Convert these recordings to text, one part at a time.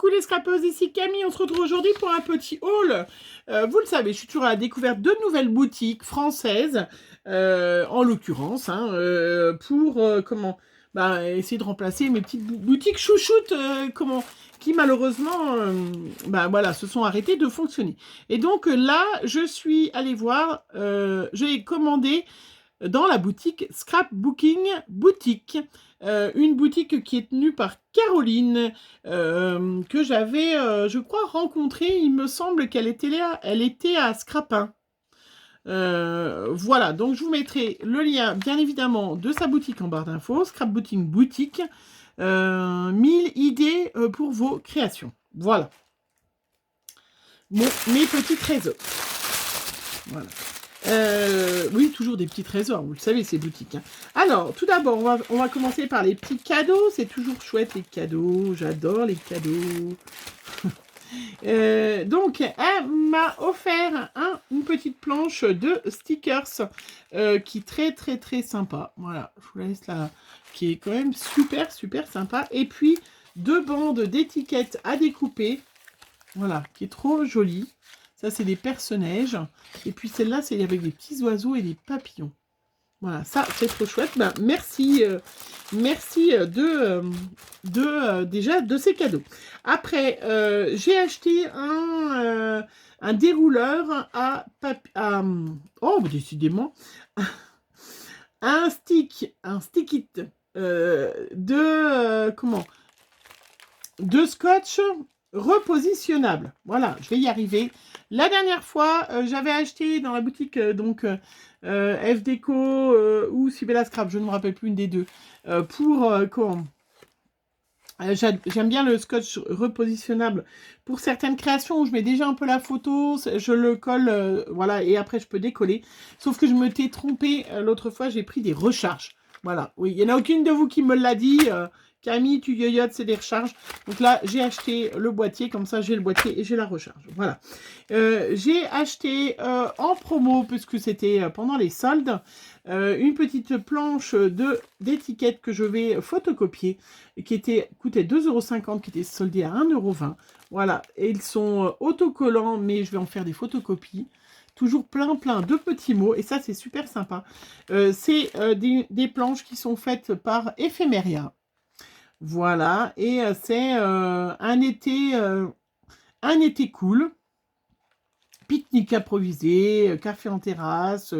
coucou les scrapeuses, ici Camille, on se retrouve aujourd'hui pour un petit haul. Vous le savez, je suis toujours à la découverte de nouvelles boutiques françaises, en l'occurrence, hein, pour essayer de remplacer mes petites boutiques chouchoutes, qui malheureusement voilà, se sont arrêtées de fonctionner. Et donc là, je suis allée voir, j'ai commandé dans la boutique Scrapbooking Boutique. Une boutique qui est tenue par Caroline, que j'avais, je crois, rencontrée. Il me semble qu'elle était là, elle était à Scrapin. Voilà, donc je vous mettrai le lien, bien évidemment, de sa boutique en barre d'infos, Scrapbooking Boutique. 1000 idées pour vos créations. Voilà. Bon, mes petits trésors. Voilà. Oui, toujours des petits trésors, vous le savez, ces boutiques. Hein. Alors, tout d'abord, on va commencer par les petits cadeaux. C'est toujours chouette, les cadeaux. J'adore les cadeaux. Donc, elle m'a offert une petite planche de stickers qui est très, très, très sympa. Voilà, je vous la laisse là, qui est quand même super, super sympa. Et puis, 2 bandes d'étiquettes à découper. Voilà, qui est trop jolie. Ça, c'est des perce-neige. Et puis celle-là, c'est avec des petits oiseaux et des papillons. Voilà, ça, c'est trop chouette. Ben, merci déjà de ces cadeaux. Après, j'ai acheté un dérouleur oh, décidément, un stick it de scotch repositionnable. Voilà, je vais y arriver. La dernière fois, j'avais acheté dans la boutique F Déco ou Sibella Scrap, je ne me rappelle plus, une des deux, j'aime bien le scotch repositionnable pour certaines créations où je mets déjà un peu la photo, je le colle, voilà, et après je peux décoller. Sauf que je me t'ai trompée l'autre fois, j'ai pris des recharges. Voilà, oui, il n'y en a aucune de vous qui me l'a dit. Camille, tu yoyotes, c'est des recharges. Donc là, j'ai acheté le boîtier, comme ça j'ai le boîtier et j'ai la recharge. Voilà. J'ai acheté en promo, puisque c'était pendant les soldes, une petite planche d'étiquettes que je vais photocopier, qui coûtait 2,50 €, qui était soldée à 1,20 €. Voilà, et ils sont autocollants, mais je vais en faire des photocopies. Toujours plein de petits mots, et ça c'est super sympa. C'est des planches qui sont faites par Ephemeria. Voilà, et c'est un été cool. Pique-nique improvisé, café en terrasse,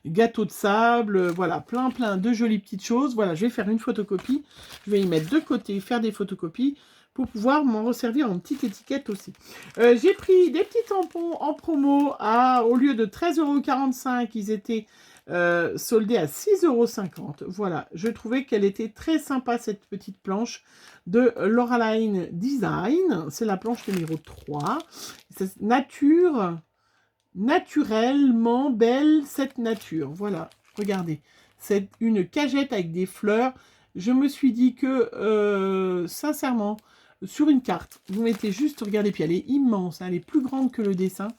gâteau de sable, voilà, plein de jolies petites choses. Voilà, je vais faire une photocopie. Je vais y mettre de côté, faire des photocopies pour pouvoir m'en resservir en petite étiquette aussi. J'ai pris des petits tampons en promo au lieu de 13,45 €, ils étaient soldés à 6,50 €. Voilà, je trouvais qu'elle était très sympa, cette petite planche de Lauraline Design. C'est la planche numéro 3. C'est naturellement belle, cette nature. Voilà, regardez. C'est une cagette avec des fleurs. Je me suis dit que, sincèrement, sur une carte, vous mettez juste, regardez, puis elle est immense, hein, elle est plus grande que le dessin.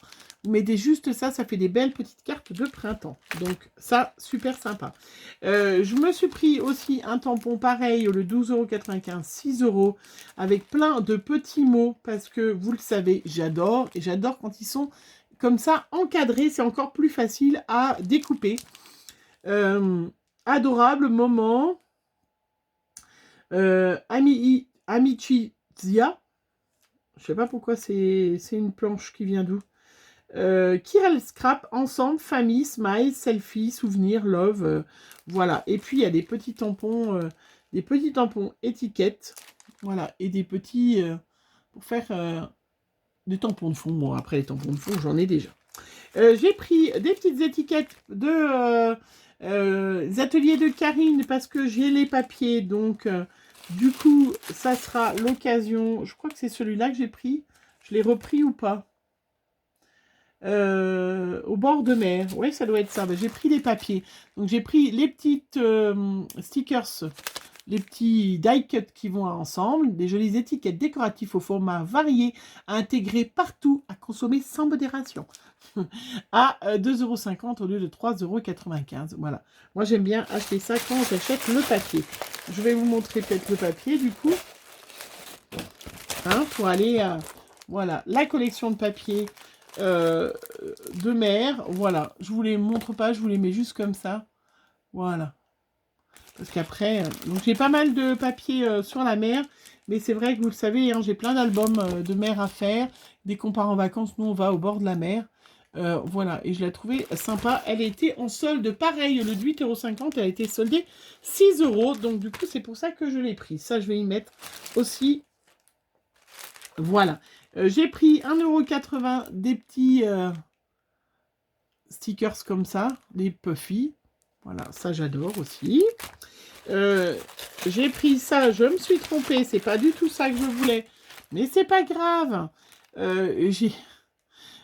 Vous mettez juste ça, ça fait des belles petites cartes de printemps. Donc ça, super sympa. Je me suis pris aussi un tampon pareil, le 12,95 €, 6 €, avec plein de petits mots, parce que vous le savez, j'adore, et j'adore quand ils sont comme ça encadrés, c'est encore plus facile à découper. Adorable moment. Amicizia. Je sais pas pourquoi c'est une planche qui vient d'où. Kirel Scrap, ensemble, famille, smile, selfie, souvenir, love. Voilà. Et puis il y a des petits tampons étiquettes. Voilà. Et des petits pour faire des tampons de fond. Bon, après les tampons de fond, j'en ai déjà. J'ai pris des petites étiquettes de ateliers de Karine parce que j'ai les papiers. Donc, du coup, ça sera l'occasion. Je crois que c'est celui-là que j'ai pris. Je l'ai repris ou pas? Au bord de mer. Oui, ça doit être ça. Ben, j'ai pris les papiers. Donc, j'ai pris les petites stickers, les petits die cuts qui vont ensemble, des jolies étiquettes décoratives au format varié, à intégrer partout, à consommer sans modération. À 2,50 € au lieu de 3,95 €. Voilà. Moi, j'aime bien acheter ça quand j'achète le papier. Je vais vous montrer peut-être le papier, du coup. hein, pour aller à... Voilà, la collection de papier de mer. Voilà, je vous les montre pas, je vous les mets juste comme ça. Voilà. Parce qu'après... donc j'ai pas mal de papier sur la mer. Mais c'est vrai que vous le savez, hein, j'ai plein d'albums de mer à faire. Dès qu'on part en vacances, nous on va au bord de la mer. Voilà, et je l'ai trouvée sympa. Elle était en solde pareil, le de 8,50 €, elle a été soldée 6 €. Donc du coup, c'est pour ça que je l'ai pris. Ça, je vais y mettre aussi. Voilà. J'ai pris 1,80 € des petits stickers comme ça, des puffy. Voilà, ça j'adore aussi. J'ai pris ça, je me suis trompée, c'est pas du tout ça que je voulais. Mais c'est pas grave.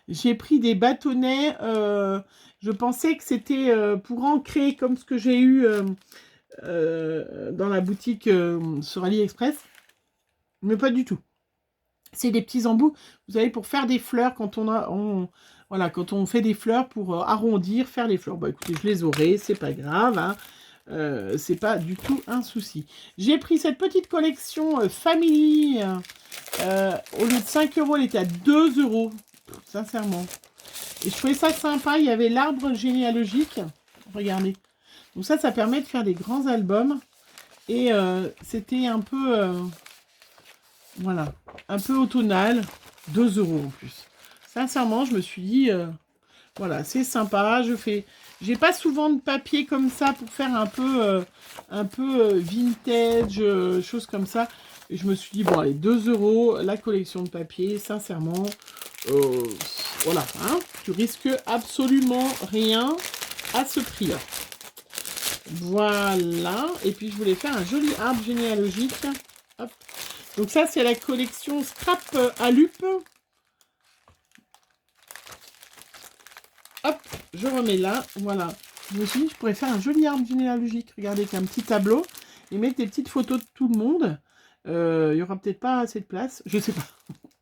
J'ai pris des bâtonnets. Je pensais que c'était pour ancrer comme ce que j'ai eu dans la boutique sur AliExpress. Mais pas du tout. C'est des petits embouts, vous savez, pour faire des fleurs quand voilà, quand on fait des fleurs pour arrondir, faire les fleurs. Bah écoutez, je les aurai, c'est pas grave, hein. C'est pas du tout un souci. J'ai pris cette petite collection Family. Au lieu de 5 €, elle était à 2 €. Sincèrement. Et je trouvais ça sympa. Il y avait l'arbre généalogique. Regardez. Donc ça permet de faire des grands albums. Et c'était un peu... voilà. Un peu automnal. 2 € en plus. Sincèrement, je me suis dit... voilà, c'est sympa. J'ai pas souvent de papier comme ça pour faire un peu vintage, choses comme ça. Et je me suis dit, bon, allez, 2 € la collection de papier, sincèrement. Voilà, hein, tu risques absolument rien à ce prix-là. Voilà. Et puis, je voulais faire un joli arbre généalogique. Hop. Donc ça, c'est la collection Scrap à Lupe. Hop, je remets là, voilà. Je me suis dit, je pourrais faire un joli arbre généalogique. Regardez, avec un petit tableau et mettre des petites photos de tout le monde. Il n'y aura peut-être pas assez de place, je sais pas.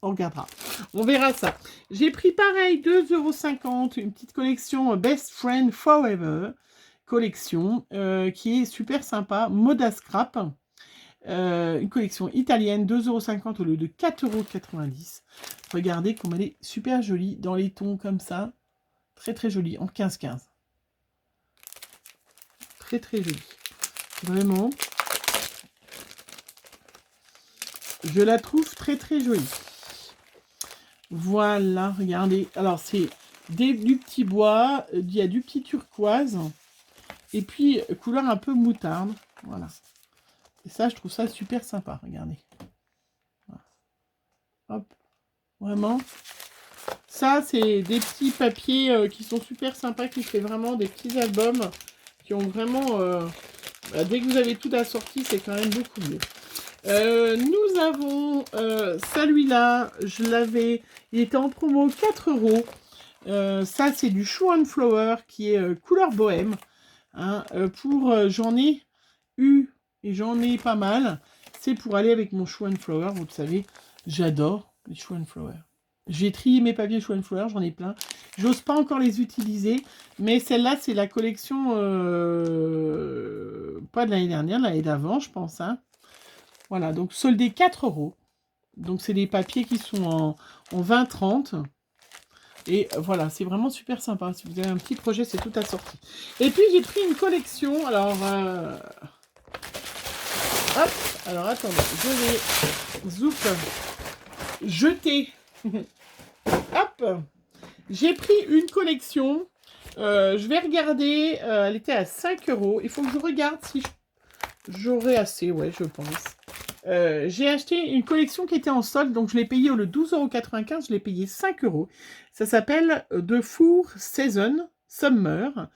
On regardera. On verra ça. J'ai pris pareil, 2,50 €, une petite collection Best Friend Forever. Collection qui est super sympa. Moda Scrap. Une collection italienne, 2,50 € au lieu de 4,90 €. Regardez comme elle est super jolie dans les tons comme ça. Très très jolie, en 15-15. Très très jolie. Vraiment. Je la trouve très très jolie. Voilà, regardez. Alors c'est du petit bois, il y a du petit turquoise. Et puis couleur un peu moutarde. Voilà. Et ça, je trouve ça super sympa. Regardez. Voilà. Hop. Vraiment. Ça, c'est des petits papiers qui sont super sympas, qui fait vraiment des petits albums qui ont vraiment... dès que vous avez tout assorti, c'est quand même beaucoup mieux. Nous avons celui-là, je l'avais, il était en promo 4 €. Ça, c'est du Shoe and Flower qui est couleur bohème. Hein, j'en ai eu et j'en ai pas mal. C'est pour aller avec mon Shoe and Flower, vous le savez, j'adore les Shoe and Flower. J'ai trié mes papiers Shoe and Flower, j'en ai plein. J'ose pas encore les utiliser, mais celle-là, c'est la collection, pas de l'année dernière, l'année d'avant, je pense. Hein. Voilà, donc soldé 4 €. Donc, c'est des papiers qui sont en 20-30. Et voilà, c'est vraiment super sympa. Si vous avez un petit projet, c'est tout assorti. Et puis, j'ai pris une collection. Alors, hop, alors attendez, je vais jeter. Hop, j'ai pris une collection. Je vais regarder. Elle était à 5 €. Il faut que je regarde si j'aurai assez. Ouais, je pense. J'ai acheté une collection qui était en solde, donc je l'ai payé au lieu de 12,95 €, je l'ai payé 5 €. Ça s'appelle The Four Seasons Summer.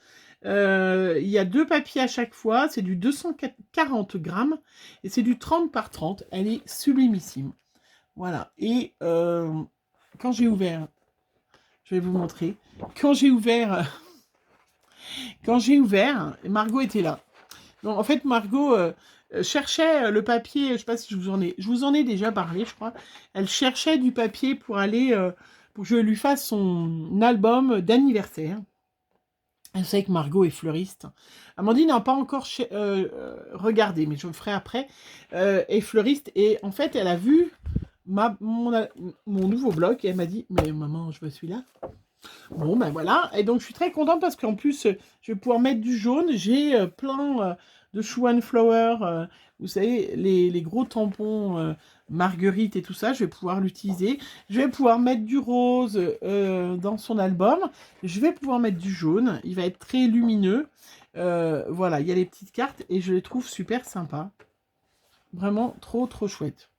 Il y a 2 papiers à chaque fois, c'est du 240 grammes et c'est du 30 par 30. Elle est sublimissime. Voilà. Et quand j'ai ouvert, je vais vous montrer. Quand j'ai ouvert, Margot était là. Donc en fait, Margot cherchait le papier, je ne sais pas si je vous en ai déjà parlé, je crois. Elle cherchait du papier pour aller, pour que je lui fasse son album d'anniversaire. Vous savez que Margot est fleuriste. Amandine n'a pas encore regardé, mais je le ferai après. Est fleuriste et en fait, elle a vu mon nouveau bloc et elle m'a dit, mais maman, je veux celui-là. Bon, ben voilà. Et donc, je suis très contente parce qu'en plus, je vais pouvoir mettre du jaune. J'ai plein de Shoe and Flower. Vous savez, les gros tampons Marguerite et tout ça. Je vais pouvoir l'utiliser. Je vais pouvoir mettre du rose dans son album. Je vais pouvoir mettre du jaune. Il va être très lumineux. Voilà, il y a les petites cartes et je les trouve super sympas. Vraiment trop, trop chouette.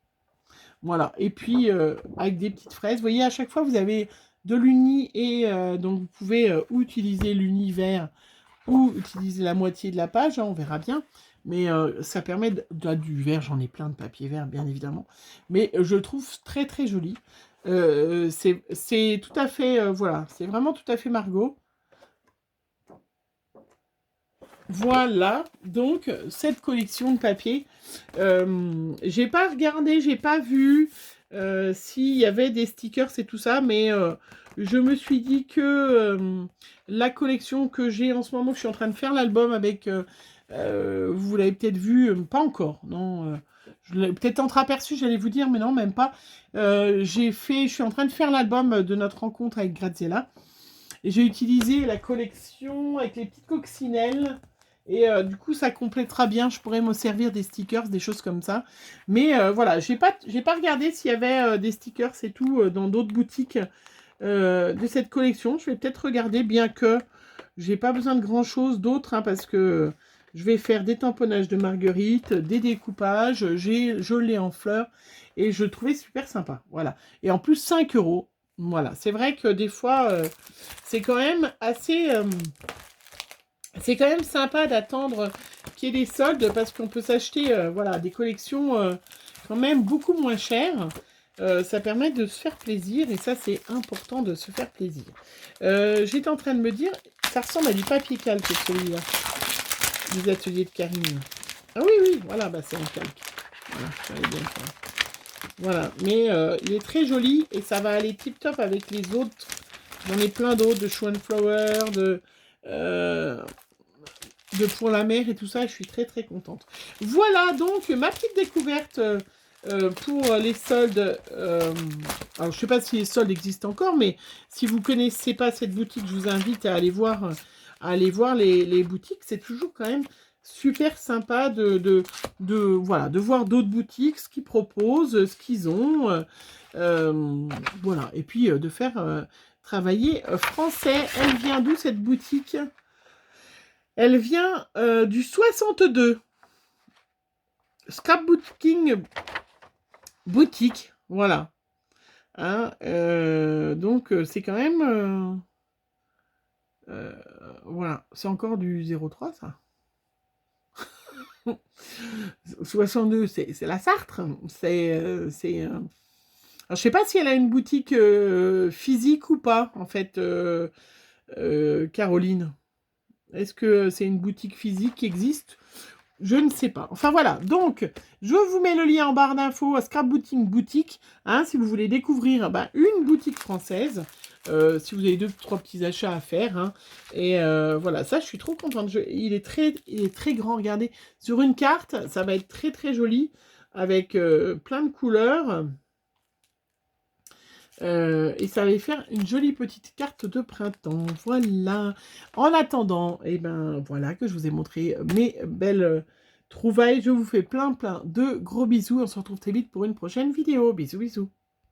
Voilà. Et puis, avec des petites fraises. Vous voyez, à chaque fois, vous avez de l'uni et donc vous pouvez ou utiliser l'univers ou utiliser la moitié de la page, hein, on verra bien. Mais ça permet du vert, j'en ai plein de papier vert, bien évidemment. Mais je le trouve très, très joli. C'est tout à fait, voilà, c'est vraiment tout à fait Margot. Voilà, donc, cette collection de papier. J'ai pas regardé, j'ai pas vu s'il y avait des stickers et tout ça, mais je me suis dit que la collection que j'ai en ce moment, je suis en train de faire l'album avec, vous l'avez peut-être vu, pas encore, non, je l'ai peut-être entreaperçu, j'allais vous dire, mais non, même pas. Je suis en train de faire l'album de notre rencontre avec Graziella, et j'ai utilisé la collection avec les petites coccinelles. Et du coup, ça complétera bien. Je pourrais me servir des stickers, des choses comme ça. Mais voilà, j'ai pas regardé s'il y avait des stickers et tout dans d'autres boutiques de cette collection. Je vais peut-être regarder, bien que j'ai pas besoin de grand-chose d'autre, hein, parce que je vais faire des tamponnages de Marguerite, des découpages, je l'ai en fleurs, et je le trouvais super sympa. Voilà. Et en plus, 5 €. Voilà. C'est vrai que des fois, c'est quand même assez... c'est quand même sympa d'attendre qu'il y ait des soldes parce qu'on peut s'acheter voilà, des collections quand même beaucoup moins chères. Ça permet de se faire plaisir et ça, c'est important de se faire plaisir. J'étais en train de me dire, ça ressemble à du papier calque celui-là, des ateliers de Karine. Ah oui, oui, voilà, bah, c'est en calque. Voilà, ça allait bien faire. Voilà, mais il est très joli et ça va aller tip-top avec les autres. J'en ai plein d'autres, de Shoe and Flower, de Pour la mer et tout ça, je suis très très contente. Voilà donc ma petite découverte pour les soldes. Alors je sais pas si les soldes existent encore, mais si vous connaissez pas cette boutique, je vous invite à aller voir, les boutiques. C'est toujours quand même super sympa voilà, de voir d'autres boutiques, ce qu'ils proposent, ce qu'ils ont. Voilà, et puis de faire travailler français. Elle vient d'où cette boutique ? Elle vient du 62. Scrapbooking boutique. Voilà. Hein, donc, c'est quand même... voilà. C'est encore du 03, ça. 62, c'est la Sartre. Alors, je sais pas si elle a une boutique physique ou pas, en fait, Caroline. Est-ce que c'est une boutique physique qui existe ? Je ne sais pas. Enfin voilà, donc je vous mets le lien en barre d'infos à Scrapbooking Boutique, hein, si vous voulez découvrir une boutique française, si vous avez 2-3 petits achats à faire. Hein, et voilà, ça je suis trop contente. Il est très grand, regardez. Sur une carte, ça va être très très joli, avec plein de couleurs. Et ça va faire une jolie petite carte de printemps. Voilà. En attendant, et ben voilà que je vous ai montré mes belles trouvailles. Je vous fais plein de gros bisous. On se retrouve très vite pour une prochaine vidéo. Bisous, bisous.